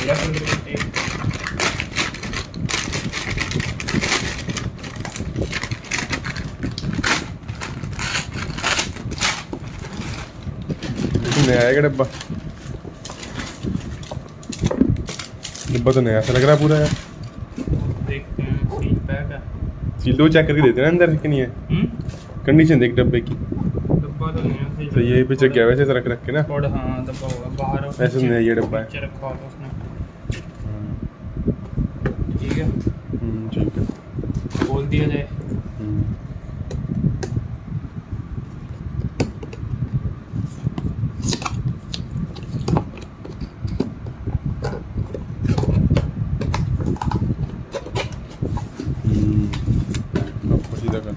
बढ़िया फिल्टर नया आएगा डब्बा। डिब्बा तो नया सा लग रहा है पूरा यार। देखते हैं सील पैक है। सील तो चेक करके देते हैं अंदर कि नहीं है। कंडीशन देख डब्बे की। डब्बा तो नया सही तो यही पे चेक किया वैसे रख रख के ना। थोड़ा हाँ डब्बा होगा बाहर ऐसे नहीं ये डब्बा है। नीचे रखा होगा उसने। ठीक है ठीक है खोल दिया जाए। सीधा कर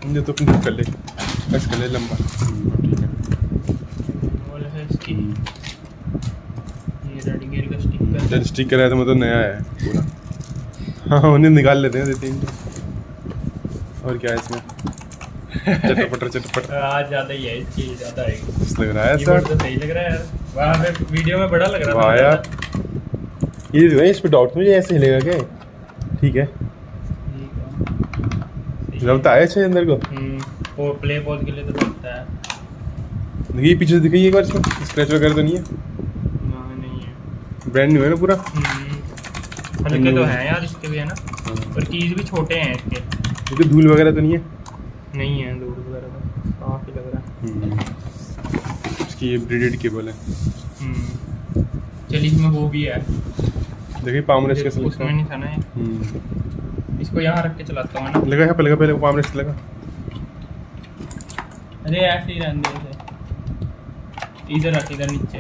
ये तो अपनी कर ले कस कर ले लंबा। ठीक है वो है इसकी ये रेड गियर का स्टिकर। चल स्टिकर है तो मतलब नया है पूरा। हाँ उन्हें निकाल लेते हैं देते हैं। और क्या है इसमें चटपटर चटपट आज ज़्यादा ही है इसकी ज़्यादा है। लग रहा है ये सर। तो सही लग रहा है यार। वहाँ पे वीडियो में बड़ा लग रहा वाह था यार ये जो है इस पे डाउट मुझे ऐसे हिलेगा क्या। ठीक है लगता है अच्छे अंदर को। और प्ले पॉज के लिए तो लगता है। देखिए पीछे दिखाइए एक बार इसमें स्क्रैच वगैरह तो नहीं है। ना नहीं है ब्रांड न्यू है ना पूरा। हल्के तो हैं यार इसके भी है ना। और कीज भी छोटे हैं इसके। क्योंकि धूल वगैरह तो नहीं है। नहीं है धूल वगैरह तो साफ ही लग रहा है। इसकी ये ब्रेडेड केबल है। चलिए इसमें वो भी है। देखिए पामरेस्ट कैसे लिखा उसमें नहीं था ना ये। इसको यहाँ रख के चलाता हूँ ना। लगा है पहले पहले पामरेस्ट लगा। अरे ऐसे ही रहने दे इसे। इधर रख इधर नीचे।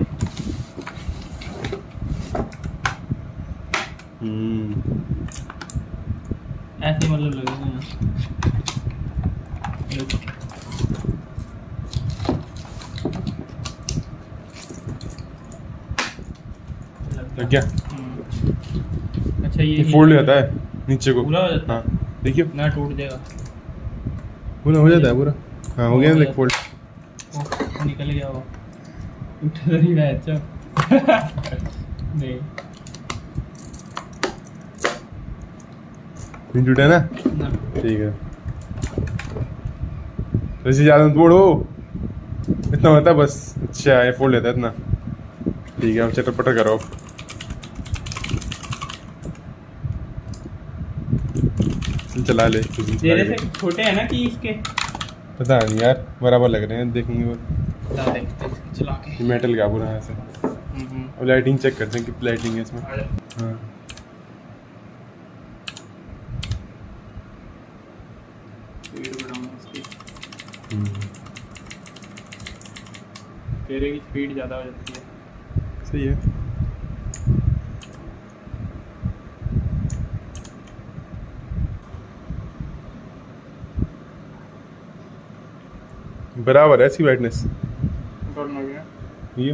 ऐसे मतलब लगेगा ना। लग गया। अच्छा ये फोल्ड हो जाता है नीचे को पूरा हो जाता है। हाँ देखिए ना टूट जाएगा। पूरा हो जाता है पूरा। हाँ हो गया ना फोल्ड। निकल गया वो। उठ तो नहीं रहा है। अच्छा नहीं नहीं टूटा ना। ना ठीक है वैसे ज़्यादा तोड़ो इतना होता है बस। अच्छा ये फोल्ड लेता है इतना। ठीक है अब चटर-पटर करो। चला ले तेरे से छोटे हैं ना कि इसके। पता नहीं यार बराबर लग रहे हैं देखेंगे वो। ला दे चला के। मेटल का पूरा ऐसे। अब लाइटिंग चेक करते हैं कितनी लाइटिंग है इसमें। हाँ स्पीड बढ़ाऊंगा इसकी। तेरे की स्पीड ज़्यादा हो जाती है। सही है। बराबर है ऐसी ब्राइटनेस। ये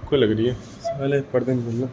को लग रही है साले पर्दे निकलना।